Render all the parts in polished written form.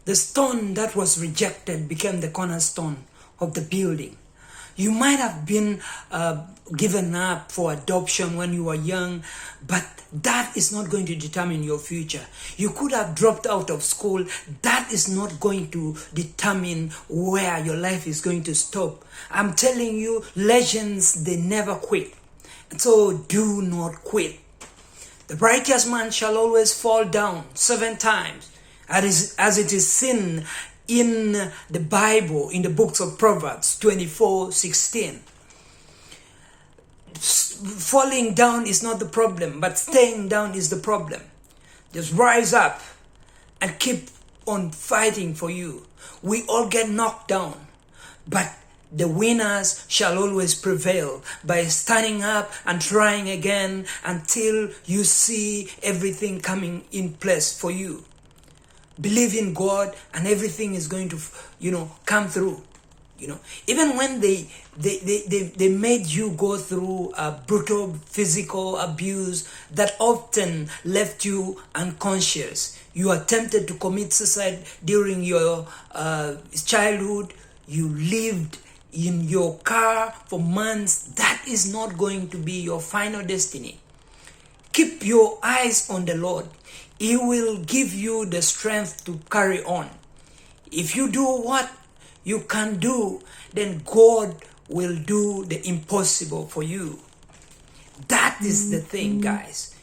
The stone that was rejected became the cornerstone of the building. You might have been given up for adoption when you were young, but that is not going to determine your future. You could have dropped out of school. That is not going to determine where your life is going to stop. I'm telling you, legends, they never quit. So do not quit. The righteous man shall always fall down 7 times, as it is seen in the Bible, in the books of Proverbs 24:16. Falling down is not the problem, but staying down is the problem. Just rise up and keep on fighting for you. We all get knocked down, but the winners shall always prevail by standing up and trying again until you see everything coming in place for you. Believe in God and everything is going to, come through. Even when they made you go through a brutal physical abuse that often left you unconscious. You attempted to commit suicide during your childhood. You lived in your car for months. That is not going to be your final destiny. Keep your eyes on the Lord. He will give you the strength to carry on. If you do what you can do, then God will do the impossible for you. That is the thing, guys.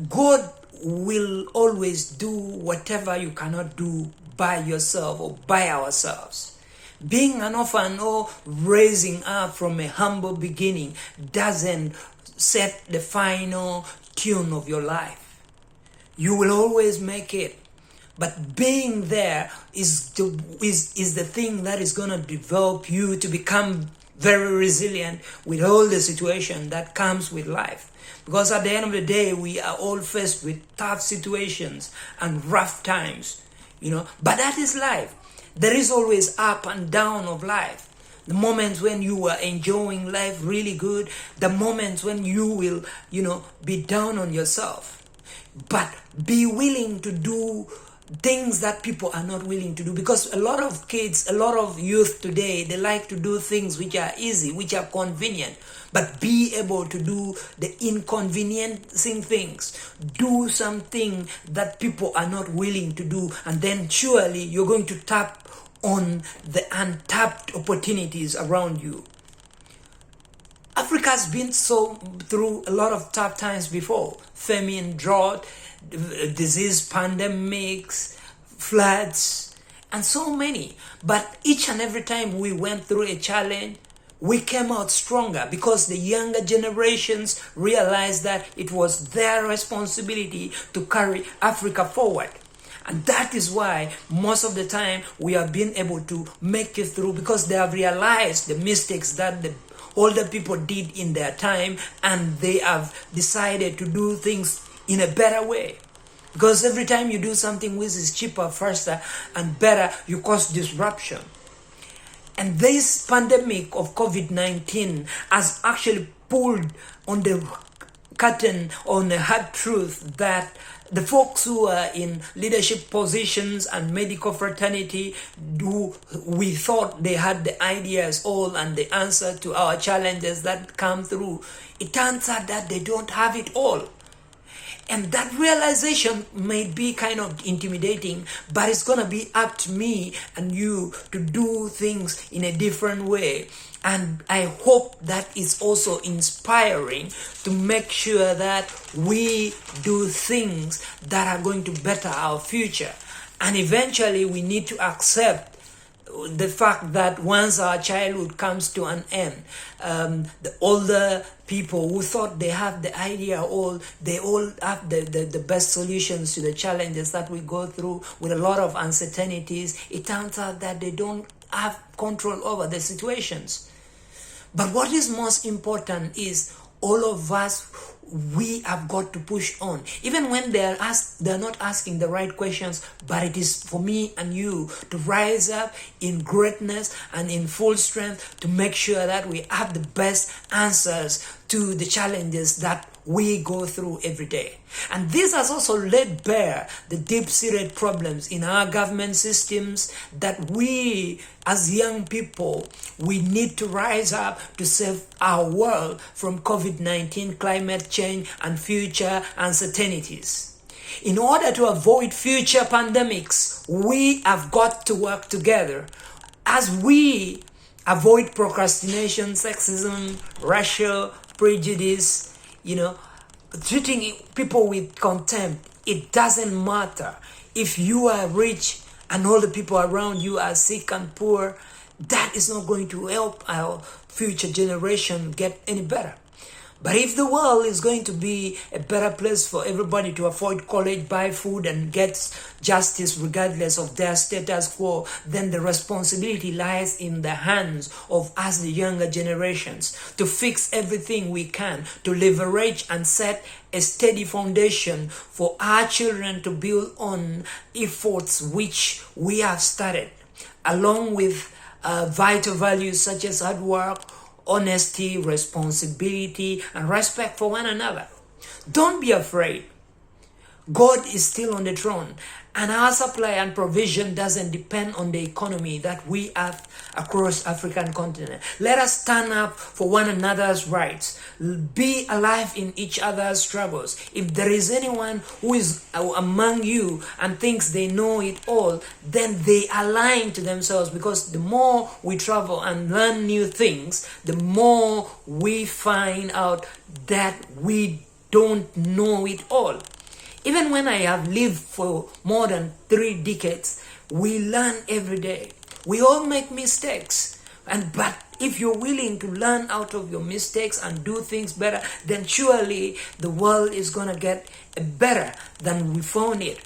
God will always do whatever you cannot do by yourself or by ourselves. Being an orphan or raising up from a humble beginning doesn't set the final tune of your life. You will always make it. But being there is the thing that is going to develop you to become very resilient with all the situation that comes with life. Because at the end of the day, we are all faced with tough situations and rough times, But that is life. There is always up and down of life. The moments when you are enjoying life really good, the moments when you will, be down on yourself. But be willing to do things that people are not willing to do, because a lot of kids, a lot of youth today, they like to do things which are easy, which are convenient, but be able to do the inconveniencing things. Do something that people are not willing to do, and then surely you're going to tap on the untapped opportunities around you. Africa's been through a lot of tough times before. Famine, drought, disease, pandemics, floods, and so many. But each and every time we went through a challenge, we came out stronger because the younger generations realized that it was their responsibility to carry Africa forward. And that is why most of the time we have been able to make it through, because they have realized the mistakes that the older people did in their time, and they have decided to do things in a better way. Because every time you do something which is cheaper, faster, and better, you cause disruption. And this pandemic of COVID-19 has actually pulled on the curtain on a hard truth that the folks who are in leadership positions and medical fraternity, we thought they had the ideas all and the answer to our challenges that come through. It turns out that they don't have it all. And that realization may be kind of intimidating, but it's going to be up to me and you to do things in a different way. And I hope that is also inspiring to make sure that we do things that are going to better our future. And eventually we need to accept the fact that once our childhood comes to an end, the older people who thought they have the idea they all have the best solutions to the challenges that we go through with a lot of uncertainties. It turns out that they don't have control over the situations. But what is most important is all of us, we have got to push on. Even when they're not asking the right questions, but it is for me and you to rise up in greatness and in full strength to make sure that we have the best answers to the challenges that we go through every day. And this has also laid bare the deep-seated problems in our government systems that we, as young people, we need to rise up to save our world from COVID-19, climate change, and future uncertainties. In order to avoid future pandemics, we have got to work together as we avoid procrastination, sexism, racial prejudice, treating people with contempt. It doesn't matter if you are rich and all the people around you are sick and poor. That is not going to help our future generation get any better. But if the world is going to be a better place for everybody to afford college, buy food, and get justice regardless of their status quo, then the responsibility lies in the hands of us, the younger generations, to fix everything we can, to leverage and set a steady foundation for our children to build on efforts which we have started, along with vital values such as hard work, honesty, responsibility, and respect for one another. Don't be afraid. God is still on the throne, and our supply and provision doesn't depend on the economy that we have across African continent. Let us stand up for one another's rights. Be alive in each other's struggles. If there is anyone who is among you and thinks they know it all, then they are lying to themselves, because the more we travel and learn new things, the more we find out that we don't know it all. Even when I have lived for more than 3 decades, we learn every day. We all make mistakes. But if you're willing to learn out of your mistakes and do things better, then surely the world is going to get better than we found it.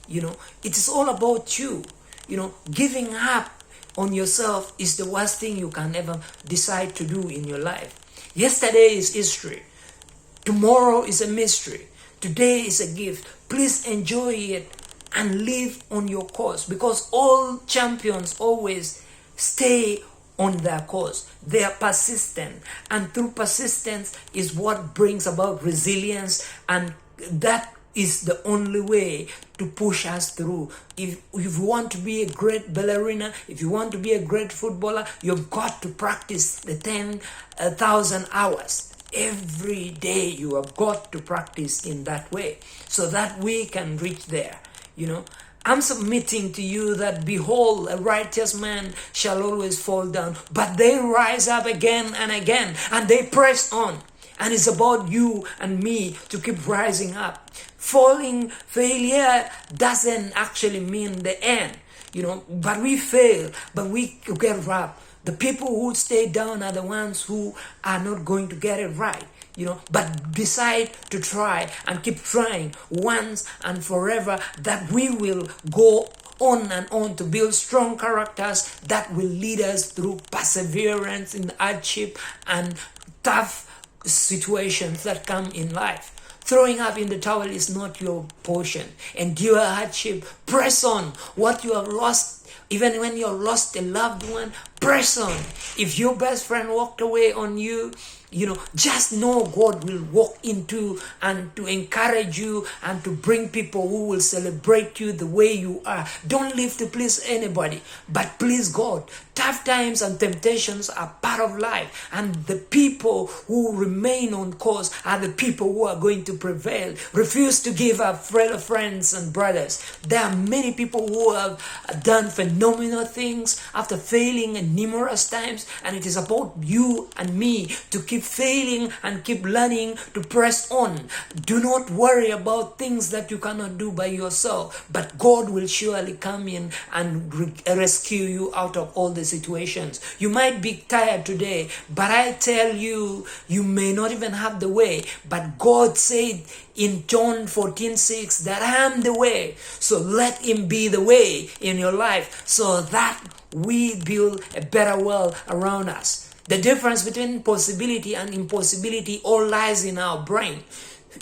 It is all about you. Giving up on yourself is the worst thing you can ever decide to do in your life. Yesterday is history. Tomorrow is a mystery. Today is a gift. Please enjoy it and live on your course, because all champions always stay on their course. They are persistent, and through persistence is what brings about resilience, and that is the only way to push us through. If you want to be a great ballerina, if you want to be a great footballer, you've got to practice the 10,000 hours. Every day you have got to practice in that way so that we can reach there. I'm submitting to you that, behold, a righteous man shall always fall down, but they rise up again and again, and they press on. And it's about you and me to keep rising up. Failure doesn't actually mean the end, but we fail, but we get up. The people who stay down are the ones who are not going to get it right, but decide to try and keep trying once and forever, that we will go on and on to build strong characters that will lead us through perseverance in hardship and tough situations that come in life. Throwing up in the towel is not your portion. Endure hardship. Press on. What you have lost, even when you have lost a loved one, press on. If your best friend walked away on you, just know God will walk into and to encourage you and to bring people who will celebrate you the way you are. Don't live to please anybody, but please God. Tough times and temptations are part of life, and the people who remain on course are the people who are going to prevail. Refuse to give up, fellow friends and brothers. There are many people who have done phenomenal things after failing numerous times, and it is about you and me to keep failing and keep learning to press on. Do not worry about things that you cannot do by yourself, but God will surely come in and rescue you out of all the situations. You might be tired today, but I tell you, you may not even have the way, but God said in John 14:6 that I am the way. So let him be the way in your life, so that we build a better world around us. The difference between possibility and impossibility all lies in our brain.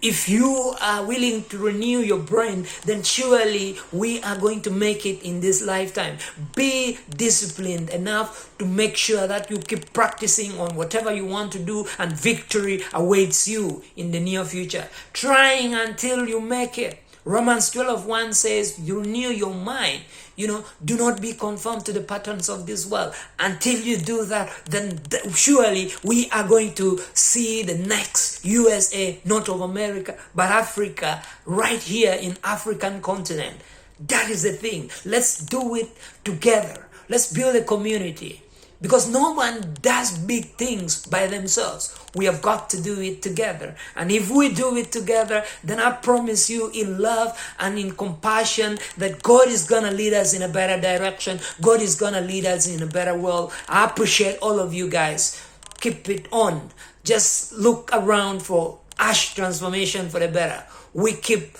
If you are willing to renew your brain, then surely we are going to make it in this lifetime. Be disciplined enough to make sure that you keep practicing on whatever you want to do, and victory awaits you in the near future. Trying until you make it. Romans 12:1 says, you renew your mind. Do not be conformed to the patterns of this world. Until you do that, then surely we are going to see the next USA, not of America, but Africa, right here in African continent. That is the thing. Let's do it together. Let's build a community. Because no one does big things by themselves. We have got to do it together. And if we do it together, then I promise you, in love and in compassion, that God is going to lead us in a better direction. God is going to lead us in a better world. I appreciate all of you guys. Keep it on. Just look around for Ash Transformation for the Better. We keep,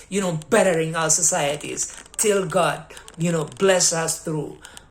bettering our societies till God, bless us through.